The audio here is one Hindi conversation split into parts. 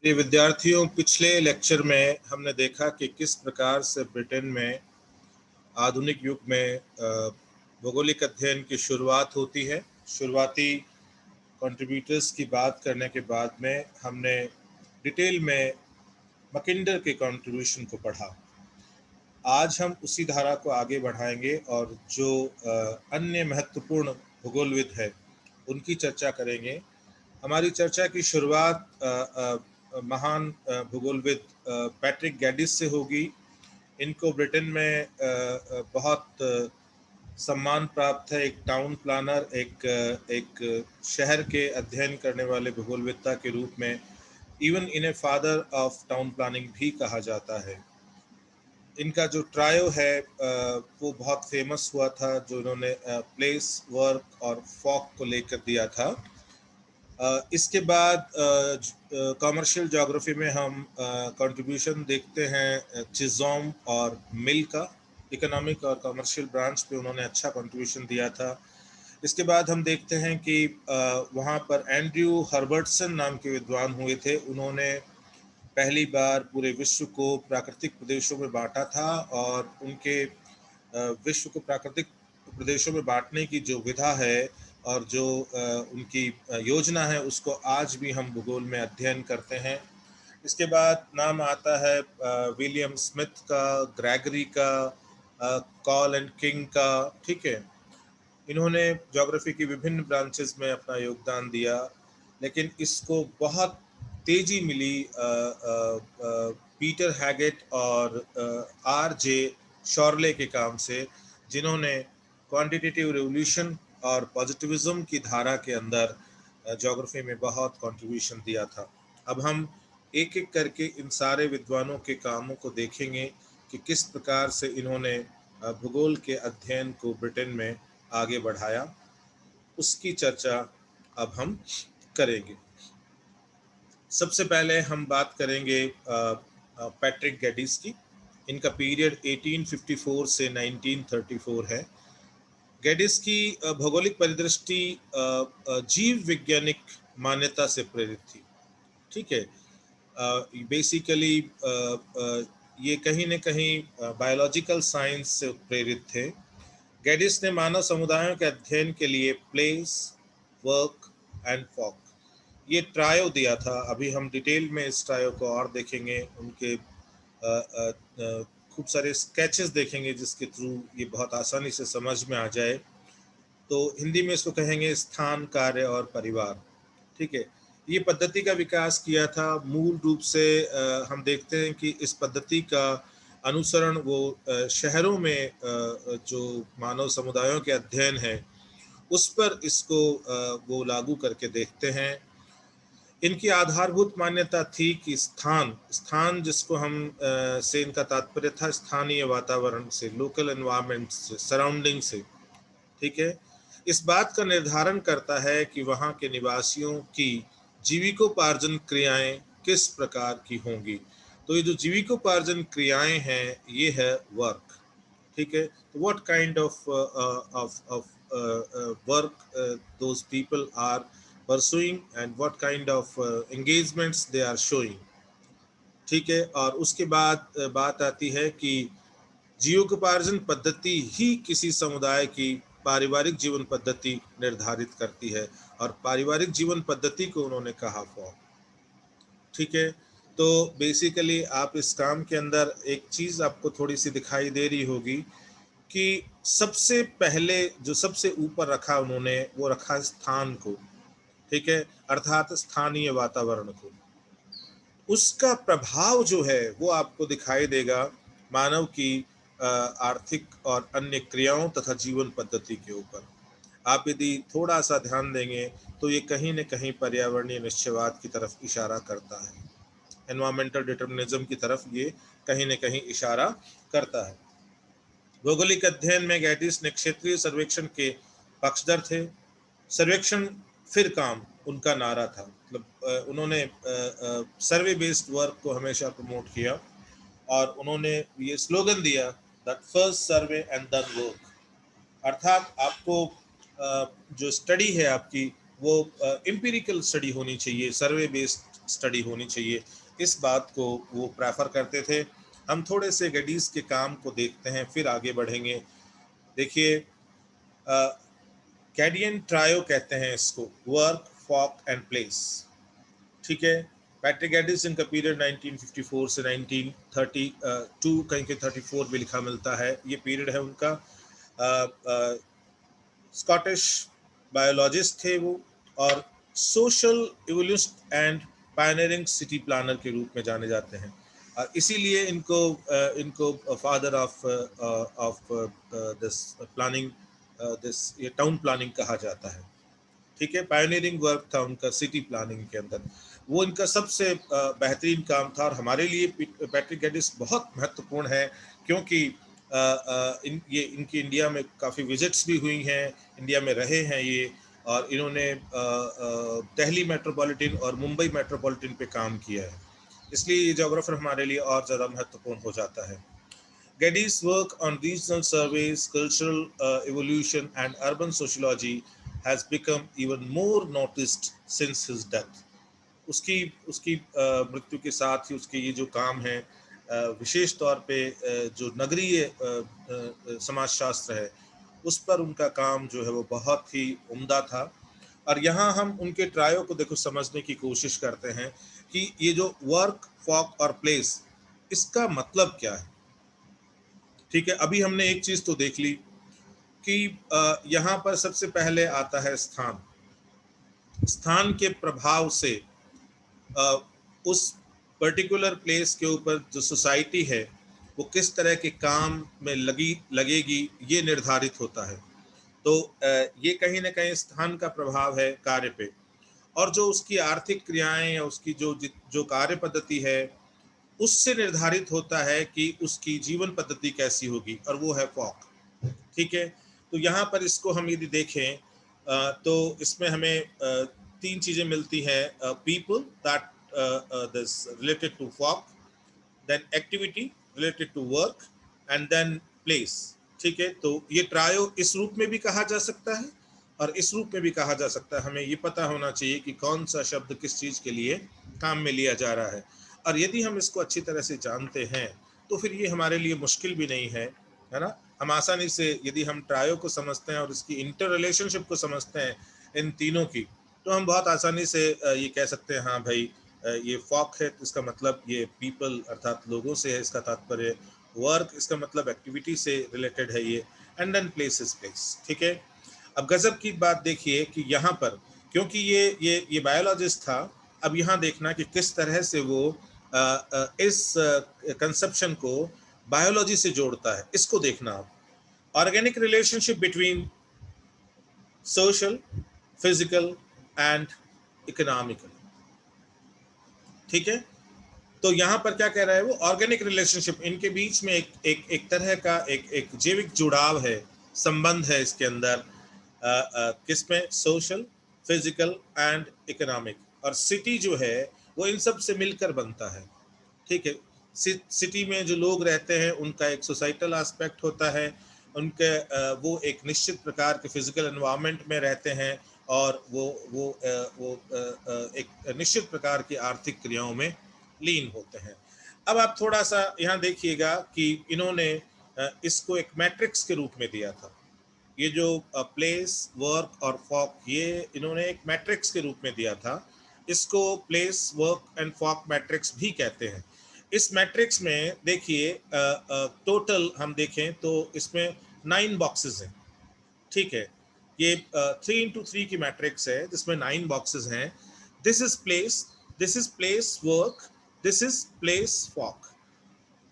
ये विद्यार्थियों, पिछले लेक्चर में हमने देखा कि किस प्रकार से ब्रिटेन में आधुनिक युग में भौगोलिक अध्ययन की शुरुआत होती है। शुरुआती कंट्रीब्यूटर्स की बात करने के बाद में हमने डिटेल में मैकिंडर के कंट्रीब्यूशन को पढ़ा। आज हम उसी धारा को आगे बढ़ाएंगे और जो अन्य महत्वपूर्ण भूगोलविद है उनकी चर्चा करेंगे। हमारी चर्चा की शुरुआत महान भूगोलविद पैट्रिक गैडिस से होगी। इनको ब्रिटेन में बहुत सम्मान प्राप्त है। एक टाउन प्लानर, एक शहर के अध्ययन करने वाले भूगोलविदता के रूप में इवन इन्हें फादर ऑफ टाउन प्लानिंग भी कहा जाता है। इनका जो ट्रायो है वो बहुत फेमस हुआ था, जो इन्होंने प्लेस, वर्क और फॉक को लेकर दिया था। इसके बाद कॉमर्शियल ज्योग्राफी में हम कंट्रीब्यूशन देखते हैं चिज़ोम और मिल का। इकोनॉमिक और कॉमर्शियल ब्रांच पे उन्होंने अच्छा कंट्रीब्यूशन दिया था। इसके बाद हम देखते हैं कि वहाँ पर एंड्रयू हर्बर्टसन नाम के विद्वान हुए थे। उन्होंने पहली बार पूरे विश्व को प्राकृतिक प्रदेशों में बांटा था और उनके विश्व को प्राकृतिक प्रदेशों में बांटने की जो विधा है और जो उनकी योजना है उसको आज भी हम भूगोल में अध्ययन करते हैं। इसके बाद नाम आता है विलियम स्मिथ का, ग्रेगरी का, कॉल एंड किंग का। ठीक है, इन्होंने ज्योग्राफी की विभिन्न ब्रांचेस में अपना योगदान दिया, लेकिन इसको बहुत तेजी मिली पीटर हैगेट और आर जे शॉर्ले के काम से, जिन्होंने क्वांटिटेटिव रिवोल्यूशन और पॉजिटिविज्म की धारा के अंदर ज्योग्राफी में बहुत कंट्रीब्यूशन दिया था। अब हम एक एक करके इन सारे विद्वानों के कामों को देखेंगे कि किस प्रकार से इन्होंने भूगोल के अध्ययन को ब्रिटेन में आगे बढ़ाया। उसकी चर्चा अब हम करेंगे। सबसे पहले हम बात करेंगे पैट्रिक गैडिस की। इनका पीरियड 1854 से 1934 है। गैडिस की भौगोलिक परिदृष्टि जीव वैज्ञानिक मान्यता से प्रेरित थी। ठीक है, बेसिकली ये कहीं न कहीं बायोलॉजिकल साइंस से प्रेरित थे। गैडिस ने मानव समुदायों के अध्ययन के लिए प्लेस, वर्क एंड फॉक, ये ट्रायो दिया था। अभी हम डिटेल में इस ट्रायो को और देखेंगे। उनके खूब सारे स्केचेस देखेंगे जिसके थ्रू ये बहुत आसानी से समझ में आ जाए। तो हिंदी में इसको कहेंगे स्थान, कार्य और परिवार। ठीक है, ये पद्धति का विकास किया था। मूल रूप से हम देखते हैं कि इस पद्धति का अनुसरण वो शहरों में जो मानव समुदायों के अध्ययन है उस पर इसको वो लागू करके देखते हैं। इनकी आधारभूत मान्यता थी कि स्थान स्थान जिसको हम से इनका तात्पर्य था स्थानीय वातावरण से, लोकल एनवायरनमेंट से, सराउंडिंग से। ठीक है, इस बात का निर्धारण करता है कि वहाँ के निवासियों की जीविकोपार्जन क्रियाएं किस प्रकार की होंगी। तो ये जो जीविकोपार्जन क्रियाएं हैं ये है वर्क। ठीक है, तो what kind of work those people are pursuing and what kind of engagements they are showing। ठीक है, और उसके बाद बात आती है कि जीविकोपार्जन पद्धति ही किसी समुदाय की पारिवारिक जीवन पद्धति निर्धारित करती है, और पारिवारिक जीवन पद्धति को उन्होंने कहा फॉर्म। ठीक है, तो बेसिकली आप इस काम के अंदर एक चीज आपको थोड़ी सी दिखाई दे रही होगी कि सबसे पहले जो सबसे ऊपर रखा उन्होंने वो रखा स्थान को। ठीक है, अर्थात स्थानीय वातावरण को। उसका प्रभाव जो है वो आपको दिखाई देगा मानव की आर्थिक और अन्य क्रियाओं तथा जीवन पद्धति के ऊपर। आप यदि थोड़ा सा ध्यान देंगे तो ये कहीं न कहीं पर्यावरणीय निश्चयवाद की तरफ इशारा करता है। एनवायरमेंटल डिटर्मिनिज्म की तरफ ये कहीं न कहीं इशारा करता है। भौगोलिक अध्ययन में गैडिस ने क्षेत्रीय सर्वेक्षण के पक्षधर थे। सर्वेक्षण फिर काम उनका नारा था। मतलब उन्होंने सर्वे बेस्ड वर्क को हमेशा प्रमोट किया और उन्होंने ये स्लोगन दिया that first survey and then work. अर्थात आपको जो स्टडी है आपकी वो एम्पिरिकल स्टडी होनी चाहिए, सर्वे बेस्ड स्टडी होनी चाहिए, इस बात को वो प्रेफर करते थे। हम थोड़े से गेडीज के काम को देखते हैं, फिर आगे बढ़ेंगे। देखिए, कैडियन ट्रायो कहते हैं इसको, वर्क, फॉक एंड प्लेस। ठीक है, पैट्रिक गेडिस इनका पीरियड 1954 से 1932, कहीं के 34 भी लिखा मिलता है, ये पीरियड है उनका। स्कॉटिश बायोलॉजिस्ट थे वो, और social evolution and pioneering city planner के रूप में जाने जाते हैं, और इसीलिए इनको father of this planning, this ये टाउन प्लानिंग कहा जाता है। ठीक है, पायनियरिंग वर्क था उनका सिटी प्लानिंग के अंदर, वो इनका सबसे बेहतरीन काम था। और हमारे लिए पैट्रिक गेडिस बहुत महत्वपूर्ण है, क्योंकि ये इनकी इंडिया में काफ़ी विजिट्स भी हुई हैं, इंडिया में रहे हैं ये, और इन्होंने दिल्ली मेट्रोपॉलिटन और मुंबई मेट्रोपॉलिटन पे काम किया है, इसलिए ये जोग्राफर हमारे लिए और ज़्यादा महत्वपूर्ण हो जाता है। Geddes' work on regional surveys, cultural evolution, and urban sociology has become even more noticed since his death. उसकी उसकी मृत्यु के साथ ही उसके ये जो काम है, विशेष तौर पे जो नगरीय समाजशास्त्र है, उस पर उनका काम जो है वो बहुत ही उम्दा था। और यहाँ हम उनके ट्रायो को देखो समझने की कोशिश करते हैं कि ये जो वर्क, फॉक और प्लेस, इसका मतलब क्या है। ठीक है, अभी हमने एक चीज तो देख ली कि यहाँ पर सबसे पहले आता है स्थान। स्थान के प्रभाव से उस पर्टिकुलर प्लेस के ऊपर जो सोसाइटी है वो किस तरह के काम में लगेगी, ये निर्धारित होता है। तो ये कहीं ना कहीं स्थान का प्रभाव है कार्य पे, और जो उसकी आर्थिक क्रियाएं या उसकी जो कार्य पद्धति है, उससे निर्धारित होता है कि उसकी जीवन पद्धति कैसी होगी, और वो है फॉक। ठीक है, तो यहाँ पर इसको हम यदि देखें तो इसमें हमें तीन चीजें मिलती हैं। People that this related to folk, then activity related to work, and then place. ठीक है, तो ये ट्रायो इस रूप में भी कहा जा सकता है और इस रूप में भी कहा जा सकता है। हमें ये पता होना चाहिए कि कौन सा शब्द किस चीज के लिए काम में लिया जा रहा है, और यदि हम इसको अच्छी तरह से जानते हैं तो फिर ये हमारे लिए मुश्किल भी नहीं है ना। हम आसानी से यदि हम ट्रायो को समझते हैं और इसकी इंटर रिलेशनशिप को समझते हैं इन तीनों की, तो हम बहुत आसानी से ये कह सकते हैं, हाँ भाई ये फॉक है तो इसका मतलब ये पीपल अर्थात लोगों से है, इसका तात्पर्य वर्क, इसका मतलब एक्टिविटी से रिलेटेड है ये, and then place is place. ठीक है, अब गजब की बात देखिए कि यहाँ पर, क्योंकि ये बायोलॉजिस्ट था, अब यहाँ देखना कि किस तरह से वो इस कंसेप्शन को बायोलॉजी से जोड़ता है, इसको देखना आप। Organic relationship between social, physical and economical. ठीक है, तो यहाँ पर क्या कह रहा है वो, ऑर्गेनिक रिलेशनशिप, इनके बीच में एक तरह का एक जैविक जुड़ाव है, संबंध है इसके अंदर, किसमें, सोशल, फिजिकल एंड इकोनॉमिक। और सिटी जो है वो इन सब से मिलकर बनता है। ठीक है, सिटी में जो लोग रहते हैं उनका एक सोसाइटल एस्पेक्ट होता है, उनके वो एक निश्चित प्रकार के फिजिकल एनवायरनमेंट में रहते हैं, और वो एक निश्चित प्रकार की आर्थिक क्रियाओं में लीन होते हैं। अब आप थोड़ा सा यहाँ देखिएगा कि इन्होंने इसको एक मैट्रिक्स के रूप में दिया था। ये जो प्लेस, वर्क और फॉक, ये इन्होंने एक मैट्रिक्स के रूप में दिया था। इसको place, work and folk matrix भी कहते हैं। इस मैट्रिक्स में देखिए टोटल हम देखें तो इसमें 9 बॉक्सेस हैं। ठीक है, ये 3x3 की मैट्रिक्स है जिसमें 9 बॉक्सेस हैं। This is place, this is place work, this is place folk,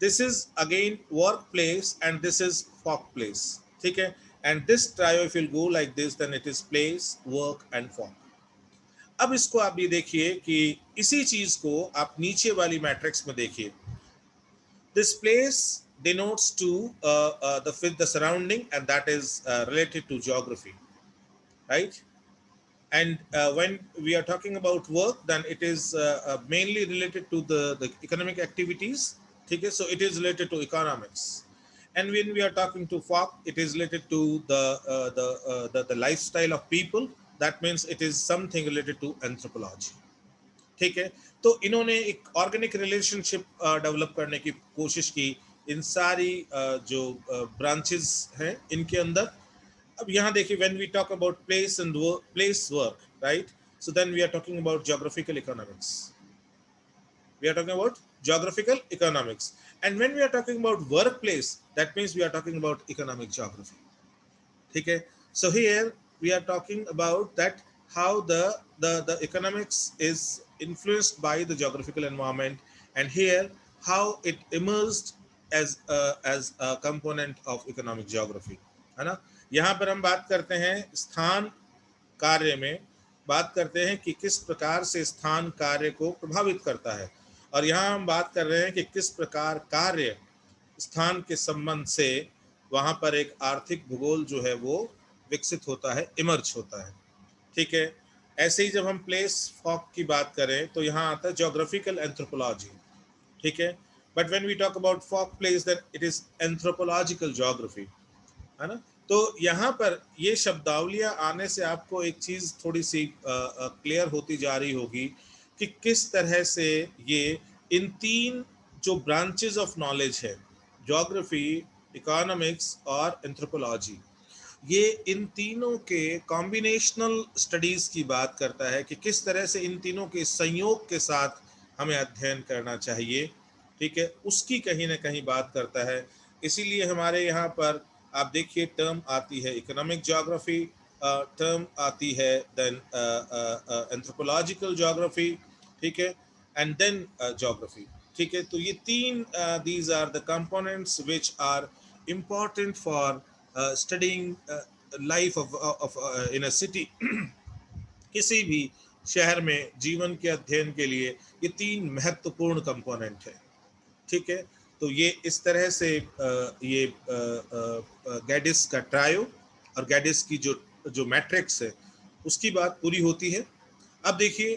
this is again work place, and this is folk place. ठीक है, and this trio if will go like this, then it is place, work and folk. अब इसको आप ये देखिए कि इसी चीज को आप नीचे वाली मैट्रिक्स में देखिए। This place denotes to the surrounding, and that is related to geography, right? And when we are talking about work, then it is mainly related to the economic activities. Okay, so it is related to economics. And when we are talking to folk, it is related to the lifestyle of people. That means it is something related to anthropology. ठीक है। तो इन्होंने एक ऑर्गेनिक रिलेशनशिप डेवलप करने की कोशिश की इन सारी जो ब्रांचेस हैं इनके अंदर। अब यहाँ देखिए, when we talk about place and place work, right, so then we are talking about geographical economics, we are talking about geographical economics, and when we are talking about workplace, that means we are talking about economic geography. ठीक है। So here we are talking about that how the economics is influenced by the geographical environment, and here how it emerged as a component of economic geography, है ना। यहाँ पर हम बात करते हैं स्थान कार्य में, बात करते हैं कि किस प्रकार से स्थान कार्य को प्रभावित करता है, और यहाँ हम बात कर रहे हैं कि किस प्रकार कार्य स्थान के संबंध से वहाँ पर एक आर्थिक भूगोल जो है वो विकसित होता है, इमर्ज होता है। ठीक है। ऐसे ही जब हम प्लेस फॉक की बात करें तो यहाँ आता है ज्योग्राफिकल एंथ्रोपोलॉजी। ठीक है। But when we talk about folk place then it is anthropological geography, है ना। तो यहाँ पर ये शब्दावलियाँ आने से आपको एक चीज़ थोड़ी सी क्लियर होती जा रही होगी कि किस तरह से ये इन तीन जो ब्रांचेस ऑफ नॉलेज है, ज्योग्राफी, इकोनॉमिक्स और एंथ्रोपोलॉजी, ये इन तीनों के कॉम्बिनेशनल स्टडीज की बात करता है कि किस तरह से इन तीनों के संयोग के साथ हमें अध्ययन करना चाहिए। ठीक है, उसकी कहीं ना कहीं बात करता है। इसीलिए हमारे यहाँ पर आप देखिए टर्म आती है इकोनॉमिक ज्योग्राफी, टर्म आती है देन एंथ्रोपोलॉजिकल ज्योग्राफी, ठीक है, एंड देन ज्योग्राफी। ठीक है, तो ये तीन these are the components which are important for studying life of in a city. किसी भी शहर में जीवन के अध्ययन के लिए ये तीन महत्वपूर्ण कंपोनेंट है। ठीक है, तो ये इस तरह से ये गैडिस का ट्रायो और गैडिस की जो जो मैट्रिक्स है उसकी बात पूरी होती है। अब देखिए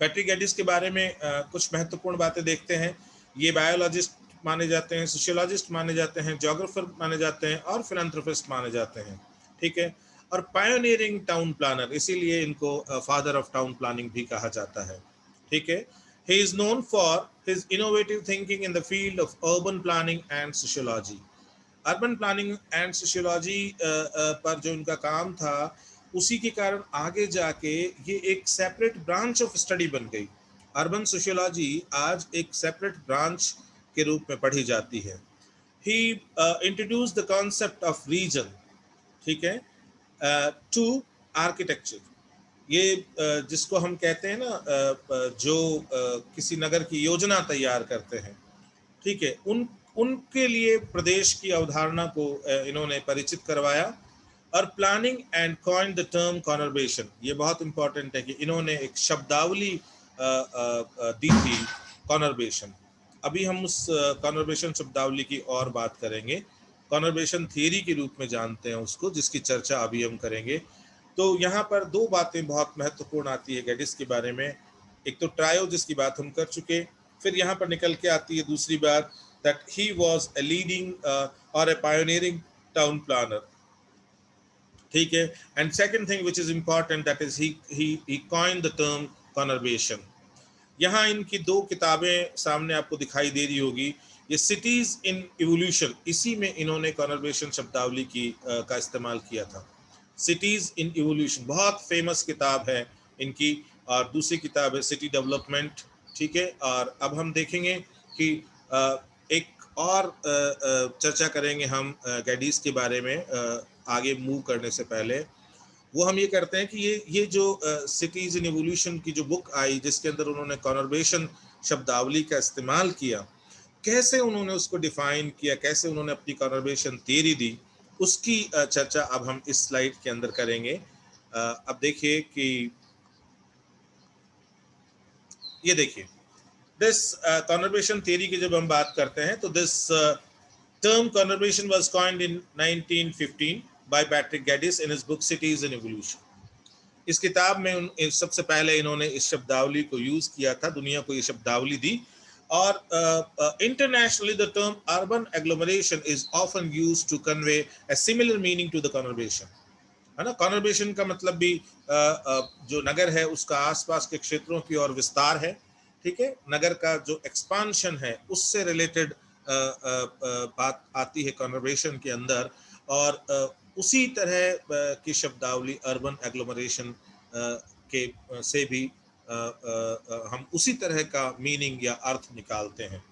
पैट्रिक गैडिस के बारे में कुछ महत्वपूर्ण बातें देखते हैं। ये बायोलॉजिस्ट माने जाते हैं, सोशियोलॉजिस्ट माने जाते हैं, ज्योग्राफर माने जाते हैं और फिलैंथ्रोपिस्ट माने जाते हैं। ठीक है, और पायोनियरिंग टाउन प्लानर, इसीलिए इनको फादर ऑफ टाउन प्लानिंग भी कहा जाता है। ठीक है, he is known for his innovative thinking in the field of urban planning and sociology. Urban planning and sociology पर जो इनका काम था उसी के कारण आगे जाके ये एक सेपरेट ब्रांच ऑफ स्टडी बन गई। अर्बन सोशियोलॉजी आज एक सेपरेट ब्रांच के रूप में पढ़ी जाती है। He introduce the concept of region, ठीक है, टू आर्किटेक्चर। ये जिसको हम कहते हैं ना जो किसी नगर की योजना तैयार करते हैं, ठीक है, उनके लिए प्रदेश की अवधारणा को इन्होंने परिचित करवाया। और planning and coin the term conurbation, ये बहुत इंपॉर्टेंट है कि इन्होंने एक शब्दावली दी थी कॉनर्बेशन। अभी हम उस कॉनर्बेशन शब्दावली की और बात करेंगे। कॉनर्बेशन थियरी के रूप में जानते हैं उसको, जिसकी चर्चा अभी हम करेंगे। तो यहाँ पर दो बातें बहुत महत्वपूर्ण आती है गैडिस के बारे में। एक तो ट्रायो जिसकी बात हम कर चुके, फिर यहाँ पर निकल के आती है दूसरी बात that he was a leading or a pioneering town planner. ठीक है, and second thing which is important that is he coined the term conurbation. यहाँ इनकी दो किताबें सामने आपको दिखाई दे रही होगी, ये सिटीज इन इवोल्यूशन, इसी में इन्होंने कॉनर्बेशन शब्दावली की का इस्तेमाल किया था। सिटीज इन इवोल्यूशन बहुत फेमस किताब है इनकी, और दूसरी किताब है सिटी डेवलपमेंट। ठीक है, और अब हम देखेंगे कि एक और चर्चा करेंगे हम गैडिस के बारे में आगे मूव करने से पहले। वो हम ये करते हैं कि ये जो सिटीज इन इवोल्यूशन की जो बुक आई जिसके अंदर उन्होंने कॉनर्बेशन शब्दावली का इस्तेमाल किया, कैसे उन्होंने उसको डिफाइन किया, कैसे उन्होंने अपनी कॉनर्बेशन थियरी दी, उसकी चर्चा अब हम इस स्लाइड के अंदर करेंगे। अब देखिए कि ये देखिए दिस कॉनर्बेशन थियरी की जब हम बात करते हैं तो this term conurbation was coined in 1915 by Patrick Geddes in his book Cities in Evolution. इस किताब में सबसे पहले इन्होंने इस शब्दावली को यूज किया था, दुनिया को ये शब्दावली दी। और internationally the term urban agglomeration is often used to convey a similar meaning to the conurbation. है ना। कॉन्वर्बेशन का मतलब भी जो नगर है उसका आसपास के क्षेत्रों की ओर विस्तार है, ठीक है। नगर का जो एक्सपांशन है उससे रिलेटेड बात आती है कॉन्वर्बेशन के अंदर, और उसी तरह की शब्दावली अर्बन एग्लोमरेशन के से भी हम उसी तरह का मीनिंग या अर्थ निकालते हैं।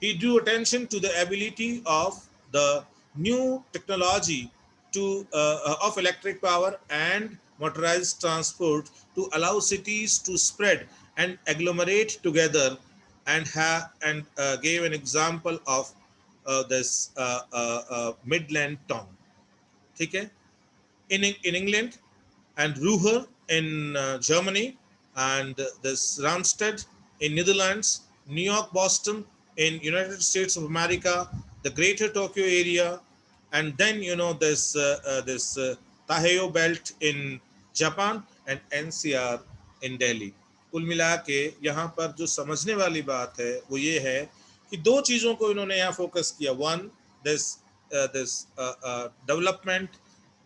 He drew attention to the ability of the new technology of electric power and motorized transport to allow cities to spread and agglomerate together, and gave an example of this Midland town. ठीक है, in England, and Ruhr in Germany, and this Randstad in Netherlands, New York, Boston in United States of America, the Greater Tokyo area, and then this Taheyo Belt in Japan, and NCR in Delhi. कुल मिला के यहाँ पर जो समझने वाली बात है वो ये है कि दो चीज़ों को इन्होंने यहाँ फोकस किया। One, this development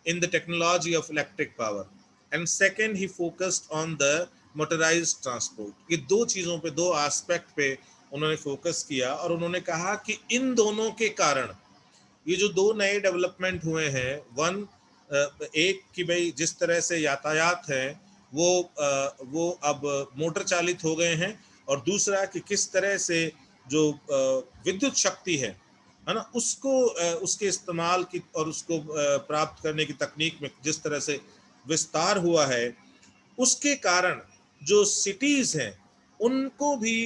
in the technology of electric power, and second he focused on the motorized transport. ये दो चीज़ों पे, दो एस्पेक्ट पे उन्होंने फोकस किया, और उन्होंने कहा कि इन दोनों के कारण ये जो दो नए डेवलपमेंट हुए हैं, वन एक कि भाई जिस तरह से यातायात है वो अब मोटर चालित हो गए हैं, और दूसरा कि किस तरह से जो विद्युत शक्ति है ना, उसको उसके इस्तेमाल की और उसको प्राप्त करने की तकनीक में जिस तरह से विस्तार हुआ है, उसके कारण जो सिटीज हैं उनको भी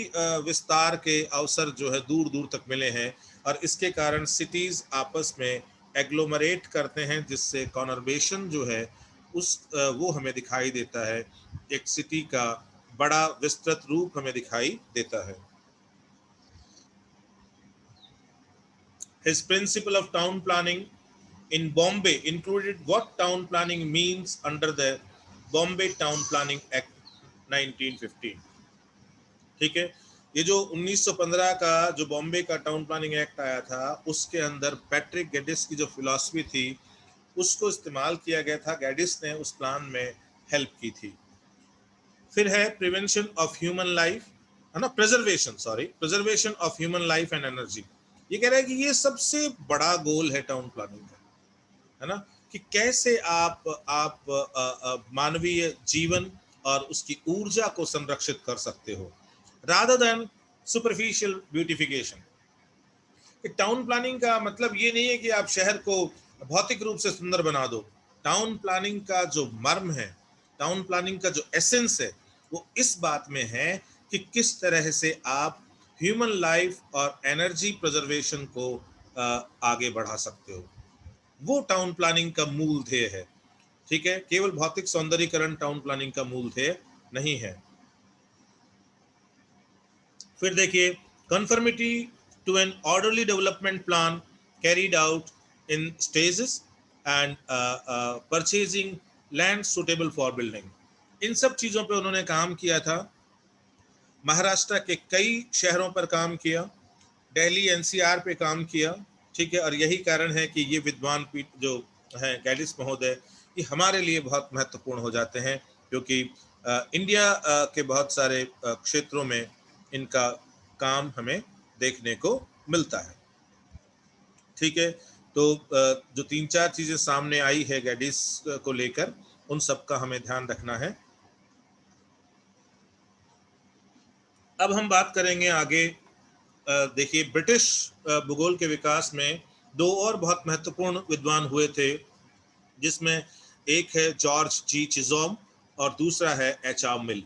विस्तार के अवसर जो है दूर दूर तक मिले हैं, और इसके कारण सिटीज आपस में एग्लोमरेट करते हैं, जिससे कॉन्वर्बेशन जो है वो हमें दिखाई देता है, एक सिटी का बड़ा विस्तृत रूप हमें दिखाई देता है। His principle of town planning in Bombay included what town planning means under the Bombay Town Planning Act 1915. ठीक है, ये जो 1915 का जो बॉम्बे का टाउन प्लानिंग एक्ट आया था, उसके अंदर पैट्रिक गेडिस की जो फिलॉसफी थी उसको इस्तेमाल किया गया था। गेडिस ने उस प्लान में हेल्प की थी। फिर है प्रिवेंशन ऑफ ह्यूमन लाइफ, है ना, preservation of human life and energy. ये कह रहा है कि ये सबसे बड़ा गोल है टाउन प्लानिंग का, है ना, कि कैसे आप मानवीय जीवन और उसकी ऊर्जा को संरक्षित कर सकते हो, rather than superficial beautification. Town planning का मतलब ये नहीं है कि आप शहर को भौतिक रूप से सुंदर बना दो। टाउन प्लानिंग का जो मर्म है, टाउन प्लानिंग का जो एसेंस है, वो इस बात में है कि किस तरह से आप ह्यूमन लाइफ और एनर्जी प्रिजर्वेशन को आगे बढ़ा सकते हो। वो टाउन प्लानिंग का मूल ध्येय है, ठीक है। केवल भौतिक सौंदर्यीकरण टाउन प्लानिंग का मूल ध्येय नहीं है। फिर देखिए, conformity to an orderly development plan carried out in stages, and purchasing land suitable for building. इन सब चीज़ों पे उन्होंने काम किया था। महाराष्ट्र के कई शहरों पर काम किया, दिल्ली एनसीआर पे काम किया, ठीक है। और यही कारण है कि ये विद्वान जो हैं गेडिस महोदय, ये हमारे लिए बहुत महत्वपूर्ण हो जाते हैं, क्योंकि इंडिया के बहुत सारे क्षेत्रों में इनका काम हमें देखने को मिलता है, ठीक है। तो जो तीन चार चीज़ें सामने आई है गेडिस को लेकर, उन सब का हमें ध्यान रखना है। अब हम बात करेंगे आगे। देखिए, ब्रिटिश भूगोल के विकास में दो और बहुत महत्वपूर्ण विद्वान हुए थे, जिसमें एक है जॉर्ज जी चिज़ोम और दूसरा है एच.आर. मिल,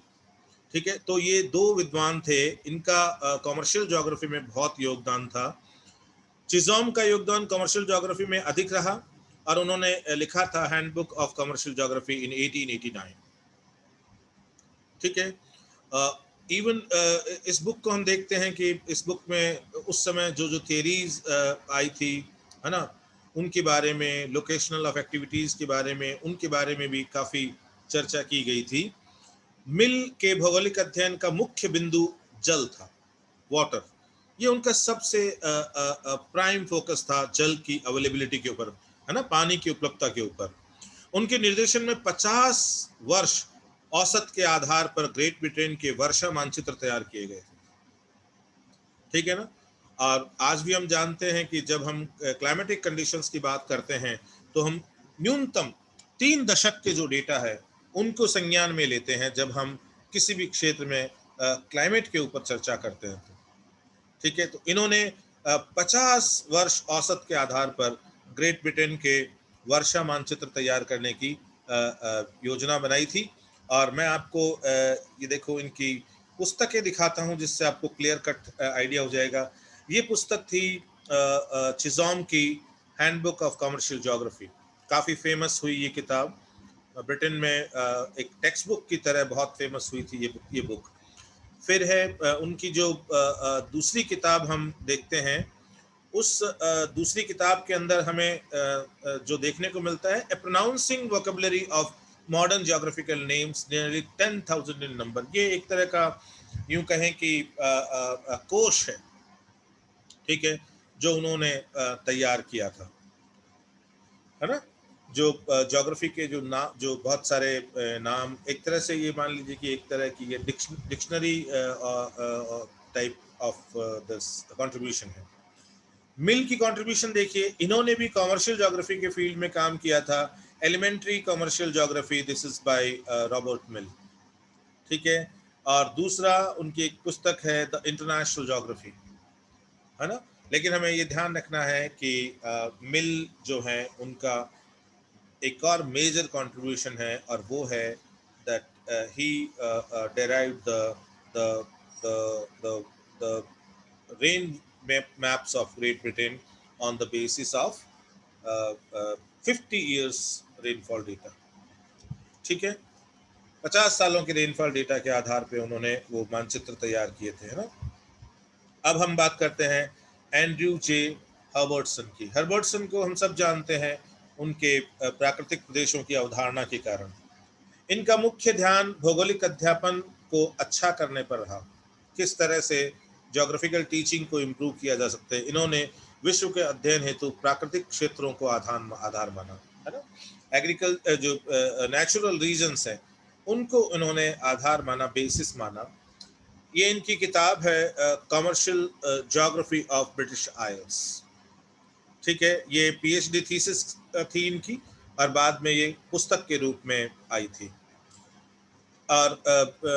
ठीक है। तो ये दो विद्वान थे, इनका कॉमर्शियल ज्योग्राफी में बहुत योगदान था। चिज़ोम का योगदान कॉमर्शियल ज्योग्राफी में अधिक रहा, और उन्होंने लिखा था हैंडबुक ऑफ कॉमर्शियल ज्योग्राफी इन 1889, ठीक है। इवन इस बुक को हम देखते हैं कि इस बुक में उस समय जो जो थियरीज आई थी, है ना, उनके बारे में, लोकेशनल ऑफ एक्टिविटीज़ के बारे में, उनके बारे में भी काफ़ी चर्चा की गई थी। मिल के भौगोलिक अध्ययन का मुख्य बिंदु जल था, वाटर। ये उनका सबसे प्राइम फोकस था, जल की अवेलेबिलिटी के ऊपर, है ना, पानी की उपलब्धता के ऊपर। उनके निर्देशन में 50 वर्ष औसत के आधार पर ग्रेट ब्रिटेन के वर्षा मानचित्र तैयार किए गए थे। ठीक है ना। और आज भी हम जानते हैं कि जब हम क्लाइमेटिक कंडीशंस की बात करते हैं तो हम न्यूनतम 3 दशक के जो डेटा है उनको संज्ञान में लेते हैं जब हम किसी भी क्षेत्र में क्लाइमेट के ऊपर चर्चा करते हैं। ठीक है, तो इन्होंने 50 वर्ष औसत के आधार पर ग्रेट ब्रिटेन के वर्षा मानचित्र तैयार करने की योजना बनाई थी। और मैं आपको ये देखो इनकी पुस्तकें दिखाता हूं जिससे आपको क्लियर कट आइडिया हो जाएगा। ये पुस्तक थी चिज़ॉम की हैंडबुक ऑफ कमर्शियल ज्योग्राफी। काफ़ी फेमस हुई ये किताब, ब्रिटेन में एक टेक्स्ट बुक की तरह बहुत फेमस हुई थी ये बुक। फिर है उनकी जो दूसरी किताब हम देखते हैं, उस दूसरी किताब के अंदर हमें जो देखने को मिलता है, a pronouncing vocabulary of modern geographical names nearly 10,000 in number. ये एक तरह का यूं कहें कि कोश है, ठीक है, जो उन्होंने तैयार किया था, है ना। जो ज्योग्राफी के जो बहुत सारे नाम, एक तरह से ये मान लीजिए कि एक तरह की ये dictionary type of this contribution है। मिल की कंट्रीब्यूशन देखिए, इन्होंने भी कमर्शियल ज्योग्राफी के फील्ड में काम किया था। Elementary commercial geography, this is by Robert Mill. ठीक है। और दूसरा उनकी एक पुस्तक है द इंटरनेशनल ज्योग्राफी, है ना। लेकिन हमें ये ध्यान रखना है कि मिल जो है उनका एक और मेजर कंट्रीब्यूशन है, और वो है that he derived the the the rain maps of Great Britain on the basis of 50 years rainfall data। ठीक है, 50 सालों के रेनफॉल डेटा के आधार पे उन्होंने वो मानचित्र तैयार किए थे, है ना। अब हम बात करते हैं एंड्रयू जे हर्बर्टसन की। हर्बर्टसन को हम सब जानते हैं उनके प्राकृतिक प्रदेशों की अवधारणा के कारण। इनका मुख्य ध्यान भौगोलिक अध्यापन को अच्छा करने पर रहा, किस तरह से ज्योग्राफिकल टीचिंग को इम्प्रूव किया जा सकता है। इन्होंने विश्व के अध्ययन हेतु प्राकृतिक क्षेत्रों को आधार माना, है ना। जो नेचुरल रीजन्स हैं उनको इन्होंने आधार माना, बेसिस माना। ये इनकी किताब है commercial geography of British Isles. ठीक है, ये पीएचडी थीसिस थी इनकी, और बाद में ये पुस्तक के रूप में आई थी। और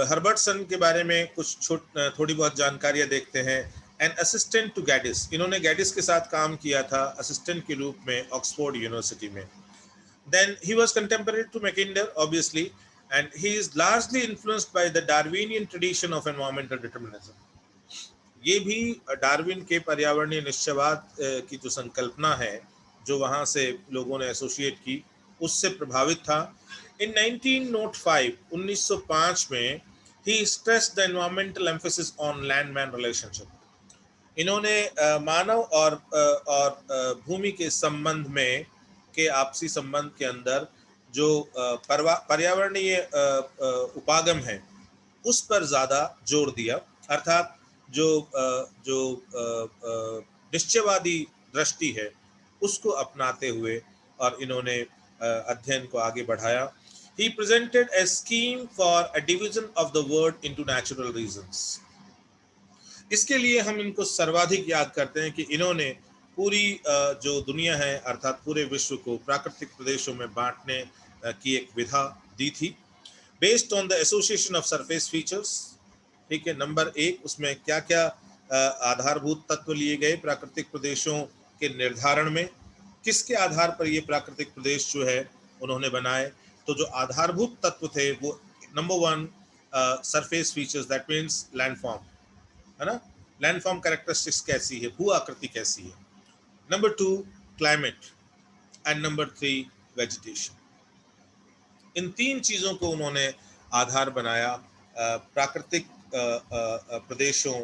हर्बर्टसन के बारे में कुछ थोड़ी बहुत जानकारियां देखते हैं। एन असिस्टेंट टू गैडिस, इन्होंने गैडिस के साथ काम किया था असिस्टेंट के रूप में ऑक्सफोर्ड यूनिवर्सिटी में। Then he was contemporary to Mackinder obviously, and he is largely influenced by the Darwinian tradition of environmental determinism. ये भी डार्विन के पर्यावरणीय निश्चयवाद की जो संकल्पना है, जो वहाँ से लोगों ने एसोसिएट की, उससे प्रभावित था। इन 1905 1905 में ही stressed the environmental emphasis on land man relationship. इन्होंने मानव और भूमि के संबंध में, के आपसी संबंध के अंदर जो पर्यावरणीय उपागम है उस पर ज़्यादा जोर दिया। अर्थात जो निश्चयवादी दृष्टि है उसको अपनाते हुए और इन्होंने अध्ययन को आगे बढ़ाया। He presented a scheme for a division of the world into natural regions। इसके लिए हम इनको सर्वाधिक याद करते हैं कि इन्होंने पूरी जो दुनिया है अर्थात पूरे विश्व को प्राकृतिक प्रदेशों में बांटने की एक विधा दी थी, based on the association of surface features. ठीक है, नंबर 1, उसमें क्या क्या आधारभूत तत्व लिए गए प्राकृतिक प्रदेशों के निर्धारण में, किसके आधार पर ये प्राकृतिक प्रदेश जो है उन्होंने बनाए। तो जो आधारभूत तत्व थे वो, number 1 surface features, that means landform, है ना। लैंडफॉर्म कैरेक्टरिस्टिक्स कैसी है, भू आकृति कैसी है। Number 2 climate, and number 3 vegetation. इन 3 चीज़ों को उन्होंने आधार बनाया प्राकृतिक प्रदेशों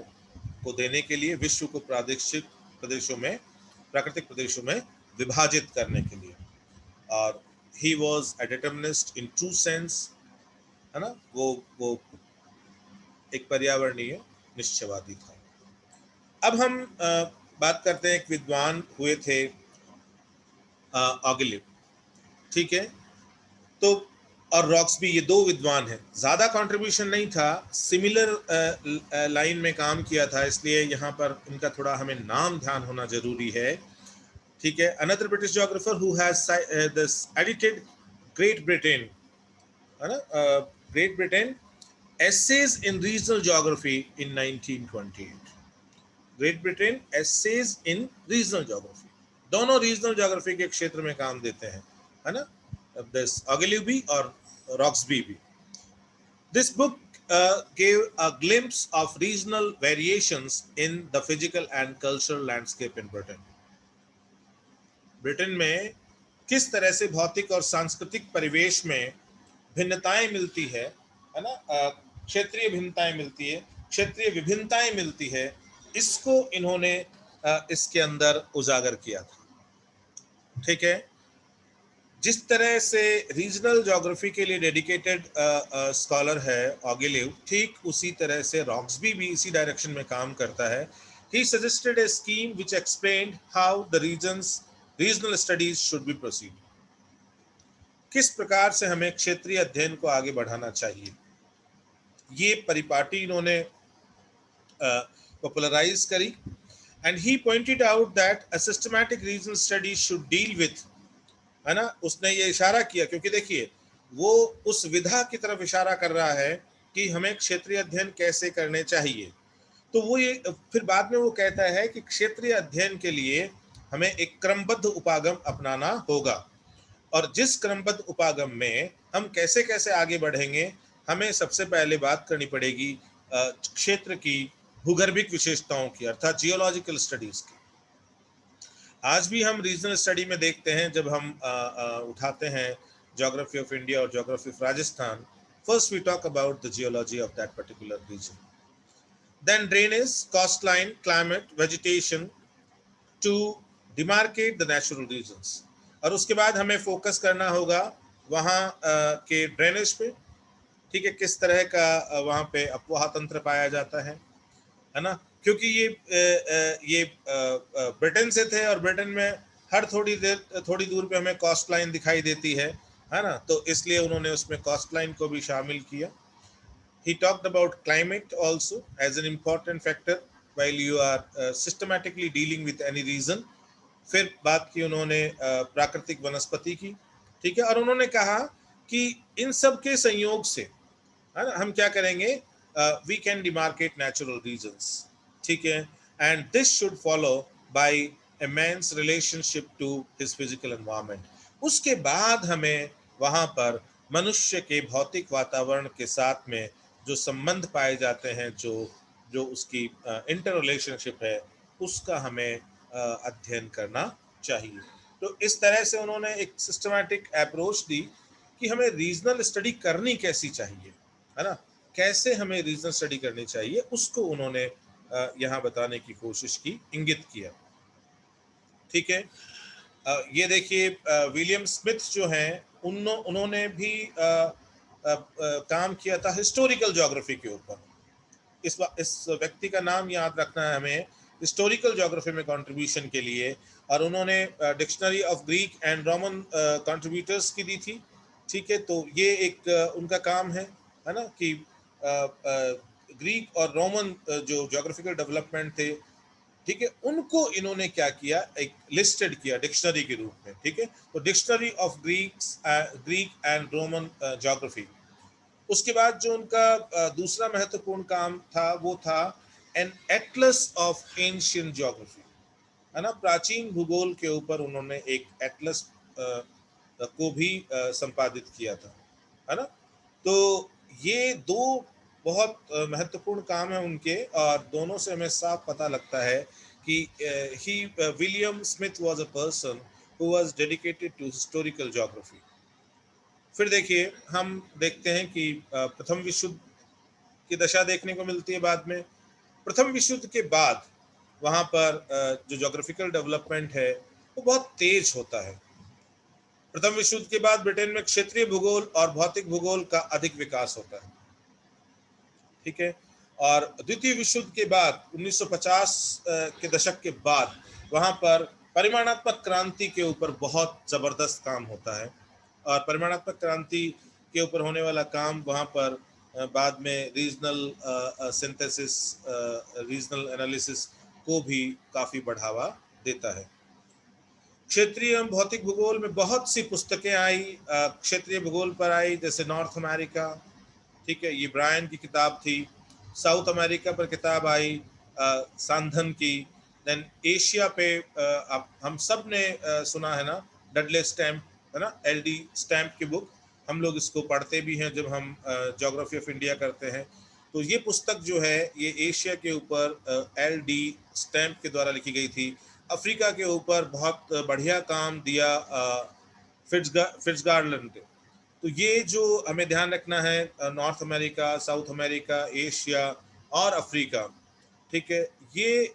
को देने के लिए, विश्व को प्रादेशिक प्रदेशों में, प्राकृतिक प्रदेशों में विभाजित करने के लिए। और he was a determinist in true sense, है ना। वो एक पर्यावरणीय निश्चयवादी था। अब हम बात करते हैं, एक विद्वान हुए थे ऑगिलिव। ठीक है, तो और रॉक्सबी, ये दो विद्वान हैं, ज़्यादा कंट्रीब्यूशन नहीं था, सिमिलर लाइन में काम किया था, इसलिए यहाँ पर इनका थोड़ा हमें नाम ध्यान होना जरूरी है। ठीक है, another British geographer who has this edited Great Britain, है ना, Great Britain essays in regional geography in 1928। Great Britain essays in regional geography, दोनों रीजनल ज्योग्राफी के क्षेत्र में काम देते हैं, है ना, दिस ऑगिल्यूबी और रॉक्सबी भी। This book gave a glimpse of regional variations in the physical and cultural landscape in Britain. Britain में किस तरह से भौतिक और सांस्कृतिक परिवेश में भिन्नताएं मिलती है ना, क्षेत्रीय भिन्नताएं मिलती है, क्षेत्रीय विभिन्नताएं मिलती है, इसको इन्होंने इसके अंदर उजागर किया था। ठीक है, जिस तरह से रीजनल ज्योग्राफी के लिए डेडिकेटेड स्कॉलर है ऑगिलिव, ठीक उसी तरह से रॉक्सबी भी इसी डायरेक्शन में काम करता है। He suggested a scheme which explained how the regional studies should be proceed. किस प्रकार से हमें क्षेत्रीय अध्ययन को आगे बढ़ाना चाहिए, ये परिपाटी इन्होंने पॉपुलराइज करी। And he pointed out that a systematic regional study should deal with, है ना, उसने ये इशारा किया, क्योंकि देखिए वो उस विधा की तरफ इशारा कर रहा है कि हमें क्षेत्रीय अध्ययन कैसे करने चाहिए। तो वो ये फिर बाद में वो कहता है कि क्षेत्रीय अध्ययन के लिए हमें एक क्रमबद्ध उपागम अपनाना होगा, और जिस क्रमबद्ध उपागम में हम कैसे कैसे आगे बढ़ेंगे, हमें सबसे पहले बात करनी पड़ेगी क्षेत्र की भूगर्भिक विशेषताओं की, अर्थात जियोलॉजिकल स्टडीज की। आज भी हम रीजनल स्टडी में देखते हैं, जब हम उठाते हैं ज्योग्राफी ऑफ इंडिया और geography of Rajasthan, first we talk about the geology of that particular region, then drainage, coastline, climate, vegetation to demarcate the natural regions, और उसके बाद हमें फोकस करना होगा वहाँ के ड्रेनेज पे, ठीक है, किस तरह का वहाँ पे अपवाह तंत्र पाया जाता है ना, क्योंकि ये ब्रिटेन से थे और ब्रिटेन में हर थोड़ी दूर पे हमें कोस्ट लाइन दिखाई देती है ना, तो इसलिए उन्होंने उसमें कोस्ट लाइन को भी शामिल किया। He talked about climate also as an important factor while you are systematically dealing with any region. फिर बात की उन्होंने प्राकृतिक वनस्पति की, ठीक है, और उन्होंने कहा कि इन सब के संयोग से, है ना, हम क्या करेंगे, we can demarcate natural regions, ठीक है, and this should follow by a man's relationship to his physical environment. उसके बाद हमें वहाँ पर मनुष्य के भौतिक वातावरण के साथ में जो संबंध पाए जाते हैं, जो उसकी इंटर रिलेशनशिप है, उसका हमें अध्ययन करना चाहिए। तो इस तरह से उन्होंने एक सिस्टमैटिक अप्रोच दी कि हमें रीजनल स्टडी करनी कैसी चाहिए, है ना, कैसे हमें रीजनल स्टडी करनी चाहिए, उसको उन्होंने यहाँ बताने की कोशिश की, इंगित किया। ठीक है, ये देखिए विलियम स्मिथ जो हैं, उन्होंने भी काम किया था हिस्टोरिकल ज्योग्राफी के ऊपर। इस व्यक्ति का नाम याद रखना है हमें, हिस्टोरिकल ज्योग्राफी में कंट्रीब्यूशन के लिए, और उन्होंने dictionary of Greek and Roman contributors की दी थी। ठीक है, तो ये एक उनका काम है ना, कि ग्रीक और रोमन जो ज्योग्राफिकल डेवलपमेंट थे, ठीक है, उनको इन्होंने क्या किया, एक लिस्टेड किया डिक्शनरी के रूप में। ठीक है, तो dictionary of Greek and Roman geography. उसके बाद जो उनका दूसरा महत्वपूर्ण काम था, वो था an atlas of ancient geography, है ना, प्राचीन भूगोल के ऊपर उन्होंने एक एटलस को भी संपादित किया था, है ना। तो ये दो बहुत महत्वपूर्ण काम है उनके, और दोनों से हमें साफ पता लगता है कि William Smith was a person who was dedicated to historical geography. फिर देखिए, हम देखते हैं कि प्रथम विश्व युद्ध की दशा देखने को मिलती है बाद में। प्रथम विश्व युद्ध के बाद वहाँ पर जो ज्योग्राफिकल डेवलपमेंट है वो बहुत तेज होता है। प्रथम विश्व युद्ध के बाद ब्रिटेन में क्षेत्रीय भूगोल और भौतिक भूगोल का अधिक विकास होता है। ठीक है, और द्वितीय विश्व युद्ध के बाद 1950 के दशक के बाद वहाँ पर परिमाणात्मक क्रांति के ऊपर बहुत जबरदस्त काम होता है, और परिमाणात्मक क्रांति के ऊपर होने वाला काम वहाँ पर बाद में रीजनल सिंथेसिस, रीजनल एनालिसिस को भी काफ़ी बढ़ावा देता है। क्षेत्रीय एवं भौतिक भूगोल में बहुत सी पुस्तकें आई, क्षेत्रीय भूगोल पर आई, जैसे नॉर्थ अमेरिका, ठीक है, ये ब्रायन की किताब थी। साउथ अमेरिका पर किताब आई सांधन की। देन एशिया पे हम सब ने सुना है ना, डडले स्टैम्प, है ना, LD स्टैम्प की बुक, हम लोग इसको पढ़ते भी हैं जब हम ज्योग्राफी ऑफ इंडिया करते हैं। तो ये पुस्तक जो है ये एशिया के ऊपर LD स्टैम्प के द्वारा लिखी गई थी। अफ्रीका के ऊपर बहुत बढ़िया काम दिया फिट्जगार्लैंड ने। तो ये जो हमें ध्यान रखना है, north America, south America, Asia और अफ्रीका, ठीक है, ये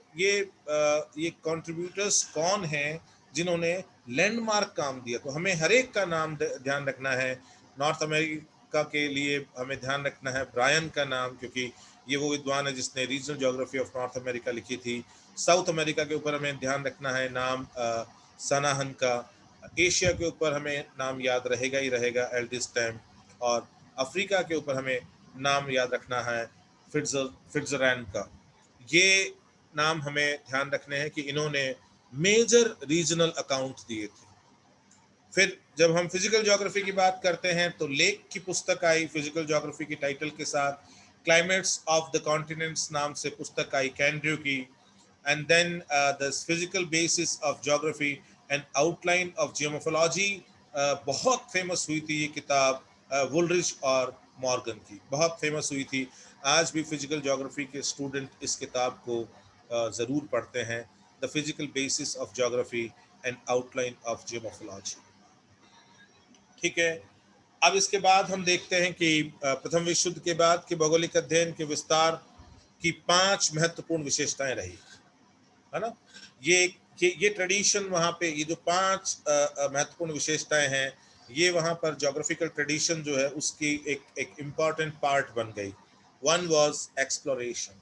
कंट्रीब्यूटर्स कौन हैं जिन्होंने लैंडमार्क काम दिया। तो हमें हर एक का नाम ध्यान रखना है। नॉर्थ अमेरिका के लिए हमें ध्यान रखना है ब्रायन का नाम, क्योंकि ये वो विद्वान है जिसने regional geography of north America लिखी थी। साउथ अमेरिका के ऊपर हमें ध्यान रखना है नाम सनाहन का। एशिया के ऊपर हमें नाम याद रहेगा ही रहेगा, LD स्टैम्प। और अफ्रीका के ऊपर हमें नाम याद रखना है फिट्जरैंड का। ये नाम हमें ध्यान रखने हैं कि इन्होंने मेजर रीजनल अकाउंट दिए थे। फिर जब हम फिजिकल ज्योग्राफी की बात करते हैं तो लेक की पुस्तक आई फिजिकल ज्योग्राफी की टाइटल के साथ। क्लाइमेट्स ऑफ द कॉन्टिनेंट्स नाम से पुस्तक आई कैंड्रू की। And then the physical basis of geography and outline of geomorphology, बहुत फेमस हुई थी ये किताब, वुलरिच और मॉर्गन की, बहुत फेमस हुई थी। आज भी फिजिकल ज्योग्राफी के स्टूडेंट इस किताब को ज़रूर पढ़ते हैं, the physical basis of geography and outline of geomorphology. ठीक है, अब इसके बाद हम देखते हैं कि प्रथम विश्व युद्ध के बाद के भौगोलिक अध्ययन के विस्तार की 5 महत्वपूर्ण विशेषताएं रही, है ना। ये ट्रेडिशन वहाँ पे, ये जो 5 महत्वपूर्ण विशेषताएं हैं, ये वहाँ पर ज्योग्राफिकल ट्रेडिशन जो है उसकी एक इम्पॉर्टेंट पार्ट बन गई। वन वाज एक्सप्लोरेशन,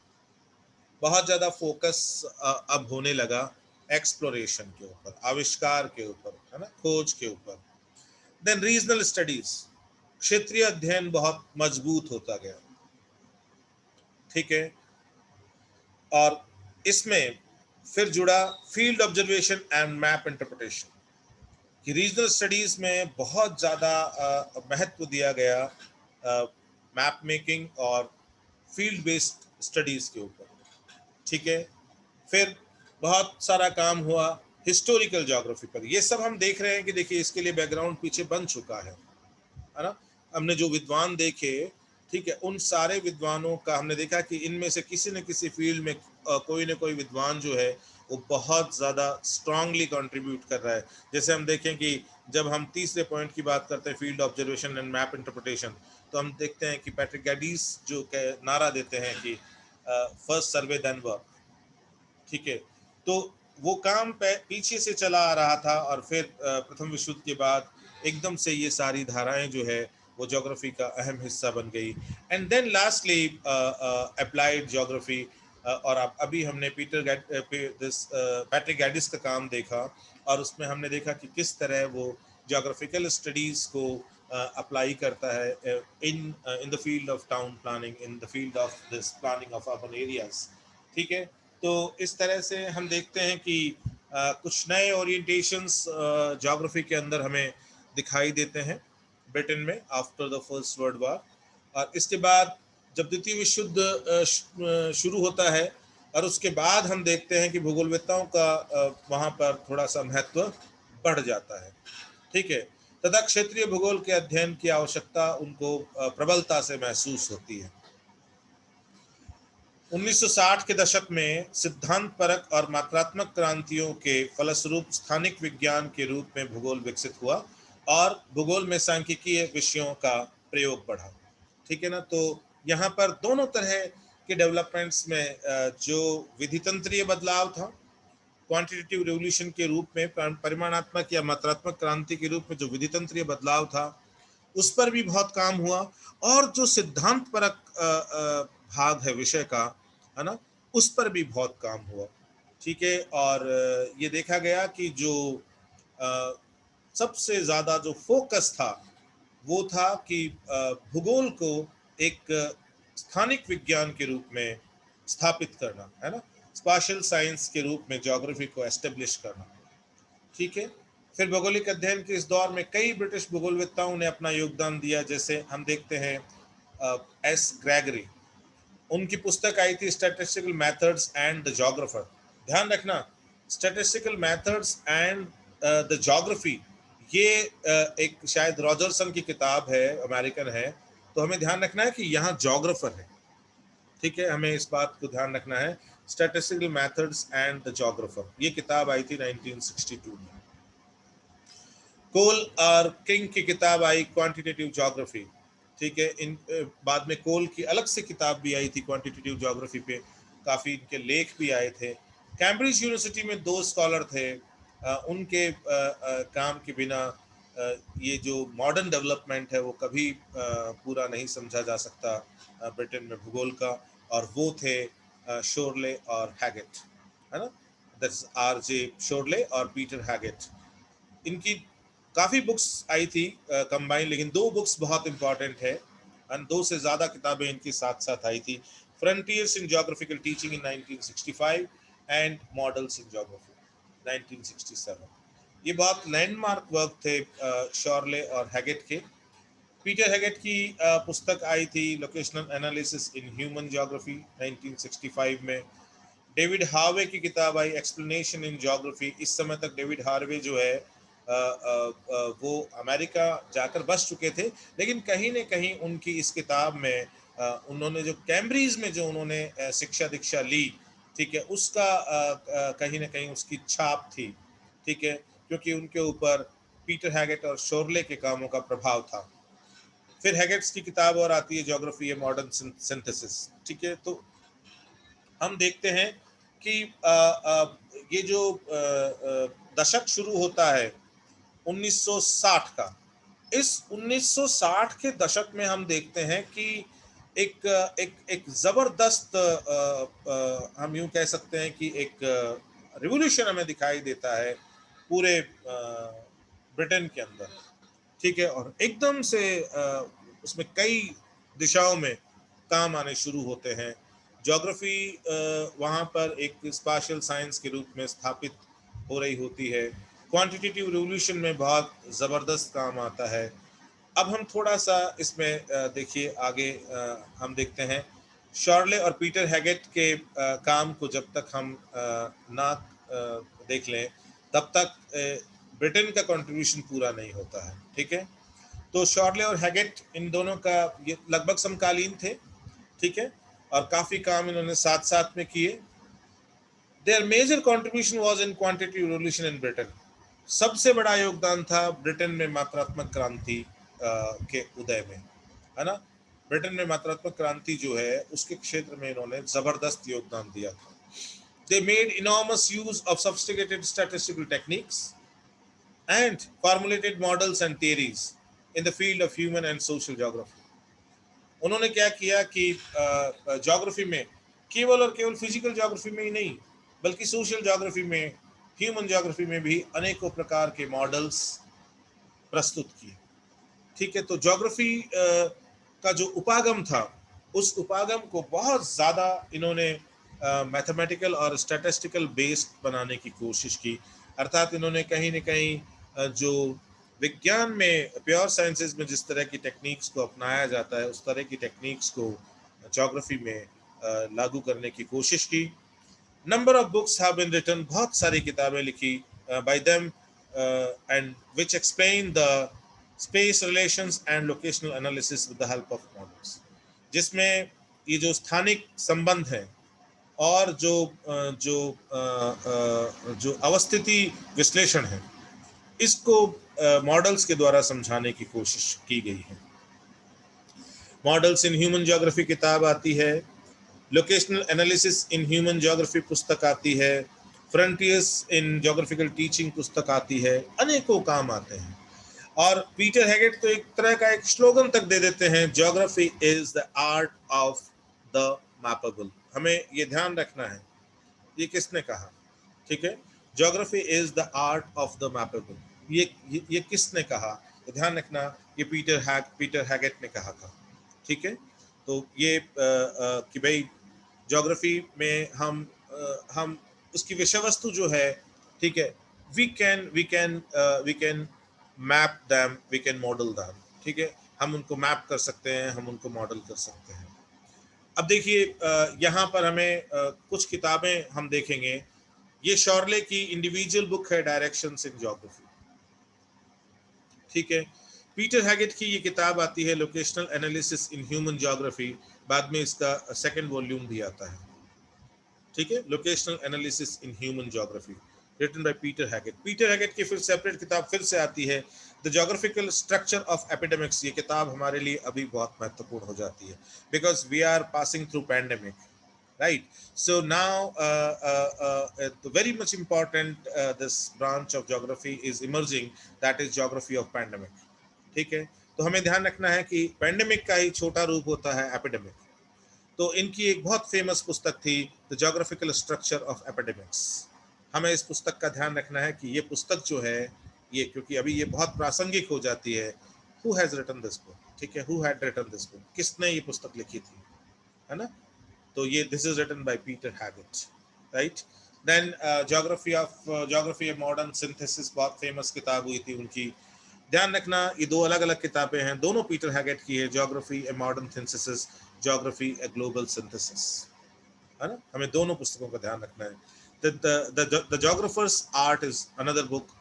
बहुत ज़्यादा फोकस अब होने लगा एक्सप्लोरेशन के ऊपर, आविष्कार के ऊपर, है ना, खोज के ऊपर। देन रीजनल स्टडीज, क्षेत्रीय अध्ययन बहुत मजबूत होता गया, ठीक है। और इसमें फिर जुड़ा field observation and map interpretation, कि रीजनल स्टडीज में बहुत ज़्यादा महत्व दिया गया मैप मेकिंग और फील्ड बेस्ड स्टडीज के ऊपर, ठीक है। फिर बहुत सारा काम हुआ हिस्टोरिकल ज्योग्राफी पर। ये सब हम देख रहे हैं कि देखिए इसके लिए बैकग्राउंड पीछे बन चुका है ना। हमने जो विद्वान देखे, ठीक है, उन सारे विद्वानों का हमने देखा कि इनमें से किसी न किसी फील्ड में कोई न कोई विद्वान जो है वो बहुत ज़्यादा स्ट्रांगली कंट्रीब्यूट कर रहा है। जैसे हम देखें कि जब हम तीसरे पॉइंट की बात करते हैं field observation and map interpretation, तो हम देखते हैं कि पैट्रिक गैडिस जो नारा देते हैं कि फर्स्ट सर्वे देन वर्क, ठीक है। तो वो काम पीछे से चला आ रहा था और फिर प्रथम विश्व युद्ध के बाद एकदम से ये सारी धाराएं जो है वो ज्योग्राफी का अहम हिस्सा बन गई। And then lastly applied geography, और अब अभी हमने पैट्रिक गैडिस का काम देखा, और उसमें हमने देखा कि किस तरह वो ज्योग्राफिकल स्टडीज़ को अप्लाई करता है in the field of town planning, in the field of this planning of urban areas, ठीक है। तो इस तरह से हम देखते हैं कि कुछ नए ओरिएंटेशंस ज्योग्राफी के अंदर हमें दिखाई देते हैं ब्रिटेन में after the first world war. और इसके बाद जब द्वितीय विश्व युद्ध शुरू होता है, और उसके बाद हम देखते हैं कि भूगोलवेत्ताओं का वहाँ पर थोड़ा सा महत्व बढ़ जाता है, ठीक है। तथा क्षेत्रीय भूगोल के अध्ययन की आवश्यकता उनको प्रबलता से महसूस होती है। 1960 के दशक में सिद्धांत परक और मात्रात्मक क्रांतियों के फलस्वरूप स्थानिक विज्ञान के रूप में भूगोल विकसित हुआ और भूगोल में सांख्यिकीय विषयों का प्रयोग बढ़ा, ठीक है ना। तो यहाँ पर दोनों तरह के डेवलपमेंट्स में जो विधितंत्रीय बदलाव था, क्वांटिटेटिव रेवोल्यूशन के रूप में, परिमाणात्मक या मात्रात्मक क्रांति के रूप में जो विधितंत्रीय बदलाव था, उस पर भी बहुत काम हुआ। और जो सिद्धांत परक भाग है विषय का, है ना, उस पर भी बहुत काम हुआ, ठीक है। और ये देखा गया कि जो सबसे ज़्यादा जो फोकस था वो था कि भूगोल को एक स्थानिक विज्ञान के रूप में स्थापित करना, है ना, स्पाशियल साइंस के रूप में ज्योग्राफी को एस्टेब्लिश करना। ठीक है। फिर भौगोलिक अध्ययन के इस दौर में कई ब्रिटिश भूगोलवेत्ताओं ने अपना योगदान दिया, जैसे हम देखते हैं एस ग्रेगरी, उनकी पुस्तक आई थी statistical methods and the geographer. ध्यान रखना, statistical methods and the geography, ये एक शायद रॉजरसन की किताब है, अमेरिकन है, तो हमें ध्यान रखना है कि यहाँ ज्योग्राफर है। ठीक है, हमें इस बात को ध्यान रखना है। Statistical methods and the geographer, ये किताब आई थी 1962 में। कोल और किंग की किताब आई क्वांटिटेटिव ज्योग्राफी। ठीक है, इन बाद में कोल की अलग से किताब भी आई थी क्वांटिटेटिव ज्योग्राफी पे, काफ़ी इनके लेख भी आए थे। कैम्ब्रिज यूनिवर्सिटी में 2 स्कॉलर थे, उनके काम के बिना ये जो मॉडर्न डेवलपमेंट है वो कभी पूरा नहीं समझा जा सकता ब्रिटेन में भूगोल का, और वो थे शोरले और हैगेट, है ना, दैट्स आर.जे. शोरले और पीटर हैगेट। इनकी काफ़ी बुक्स आई थी कंबाइन, लेकिन 2 बुक्स बहुत इंपॉर्टेंट है, और 2 से ज़्यादा किताबें इनकी साथ साथ आई थी। Frontiers in geographical teaching in 1965 and models in geography 1967। ये बहुत लैंडमार्क वर्क थे शॉर्ले और हैगेट के। पीटर हैगेट की पुस्तक आई थी locational analysis in human geography 1965 में। डेविड हार्वे की किताब आई एक्सप्लेनेशन इन ज्योग्राफी। इस समय तक डेविड हार्वे जो है वो अमेरिका जाकर बस चुके थे, लेकिन कहीं न कहीं उनकी इस किताब में उन्होंने जो कैम्ब्रिज में जो उन्होंने शिक्षा दीक्षा ली, ठीक है, उसका कहीं न कहीं उसकी छाप थी। ठीक है, क्योंकि उनके ऊपर पीटर हैगेट और शोरले के कामों का प्रभाव था। फिर हैगेट्स की किताब और आती है ज्योग्राफी ए मॉडर्न सिंथेसिस। ठीक है, तो हम देखते हैं कि ये जो दशक शुरू होता है 1960 का, इस 1960 के दशक में हम देखते हैं कि एक एक एक जबरदस्त हम यूं कह सकते हैं कि एक रिवॉल्यूशन हमें दिखाई देता है पूरे ब्रिटेन के अंदर। ठीक है, और एकदम से उसमें कई दिशाओं में काम आने शुरू होते हैं। ज्योग्राफी वहाँ पर एक स्पेशल साइंस के रूप में स्थापित हो रही होती है। क्वांटिटेटिव रिवोल्यूशन में बहुत ज़बरदस्त काम आता है। अब हम थोड़ा सा इसमें देखिए आगे हम देखते हैं शॉर्ले और पीटर हैगेट के काम को जब तक हम ना देख लें तब तक ब्रिटेन का कंट्रीब्यूशन पूरा नहीं होता है। ठीक है, तो शॉर्ले और हैगेट इन दोनों का ये लगभग समकालीन थे। ठीक है, और काफ़ी काम इन्होंने साथ साथ में किए। Their major contribution was in quantitative revolution in Britain. सबसे बड़ा योगदान था ब्रिटेन में मात्रात्मक क्रांति के उदय में, है ना। ब्रिटेन में मात्रात्मक क्रांति जो है उसके क्षेत्र में इन्होंने जबरदस्त योगदान दिया था। They made enormous use of sophisticated statistical techniques and formulated models and theories in the field of human and social geography. उन्होंने क्या किया कि ज्योग्राफी में केवल और केवल फिजिकल ज्योग्राफी में ही नहीं, बल्कि सोशल ज्योग्राफी में, ह्यूमन ज्योग्राफी में भी अनेकों प्रकार के मॉडल्स प्रस्तुत किए। ठीक है, तो ज्योग्राफी का जो उपागम था उस उपागम को बहुत ज़्यादा इन्होंने मैथमेटिकल और स्टैटिस्टिकल बेस्ड बनाने की कोशिश की। अर्थात इन्होंने कहीं न कहीं जो विज्ञान में, प्योर साइंसेज में जिस तरह की टेक्निक्स को अपनाया जाता है उस तरह की टेक्निक्स को ज्योग्राफी में लागू करने की कोशिश की। Number of books have been written, बहुत सारी किताबें लिखी by them and which explain the space relations and locational analysis with the help of models, जिसमें ये जो स्थानिक संबंध है और जो अवस्थिति विश्लेषण है इसको मॉडल्स के द्वारा समझाने की कोशिश की गई है। मॉडल्स इन ह्यूमन ज्योग्राफी किताब आती है, locational analysis in human geography पुस्तक आती है, फ्रंटियर्स इन ज्योग्राफिकल टीचिंग पुस्तक आती है, अनेकों काम आते हैं। और पीटर हैगेट तो एक तरह का एक स्लोगन तक दे देते हैं, geography is the art of the mappable. हमें ये ध्यान रखना है, ये किसने कहा? ठीक है, geography is the art of the mappable, ये किसने कहा? तो ध्यान रखना ये पीटर हैगेट ने कहा था, ठीक है। तो ये कि भाई ज्योग्राफी में हम उसकी विषय वस्तु जो है, ठीक है, we can map them, we can model them, ठीक है। हम उनको मैप कर सकते हैं, हम उनको मॉडल कर सकते हैं। अब देखिए यहाँ पर हमें कुछ किताबें हम देखेंगे। ये शॉर्ले की इंडिविजुअल बुक है, डायरेक्शंस इन ज्योग्राफी, ठीक है। पीटर हैगेट की ये किताब आती है locational analysis in human geography, बाद में इसका सेकंड वॉल्यूम भी आता है, ठीक है। Locational analysis in human geography written by Peter Haggett. Peter Haggett की फिर सेपरेट किताब फिर से आती है the geographical structure of epidemics. ये किताब हमारे लिए अभी बहुत महत्वपूर्ण हो जाती है because we are passing through pandemic, right? So now the very much important this branch of geography is emerging, that is geography of pandemic, ठीक है। तो हमें ध्यान रखना है कि पैंडेमिक का ही छोटा रूप होता है एपिडेमिक। तो इनकी एक बहुत फेमस पुस्तक थी the geographical structure of epidemics. हमें इस पुस्तक का ध्यान रखना है कि ये पुस्तक जो है ये, क्योंकि अभी ये बहुत प्रासंगिक हो जाती है, who has written this book, ठीक है, who had written this book, किसने ये पुस्तक लिखी थी, है ना। तो ये this is written by Peter Haggett, right. Then geography of modern synthesis बहुत फेमस किताब हुई थी उनकी। ध्यान रखना ये दो अलग अलग किताबें हैं, दोनों पीटर हैगेट की है, geography a modern synthesis, geography a global synthesis, है ना। हमें दोनों पुस्तकों का ध्यान रखना है। The Geographer's Art is another book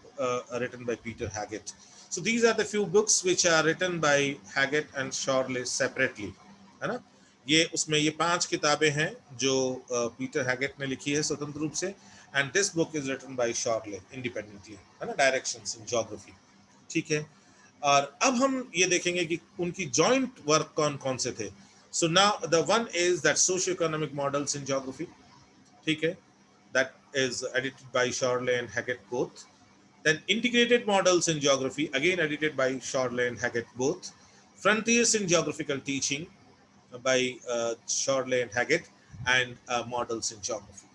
written by Peter Haggett. So these are the few books which are written by Haggett and Shorley separately, है ना। ये उसमें ये 5 किताबें हैं जो पीटर हैगेट ने लिखी है स्वतंत्र रूप से, and this book is written by Chorley independently, है ना, डायरेक्शंस इन ज्योग्राफी, ठीक है। और अब हम ये देखेंगे कि उनकी जॉइंट वर्क कौन कौन से थे। So now the one is that socio economic models in geography, ठीक है, that is edited by Shorley and Haggett both. Then integrated models in geography, again edited by Shorley and Haggett both. Frontiers in geographical teaching by Shorley and Haggett, and models in geography.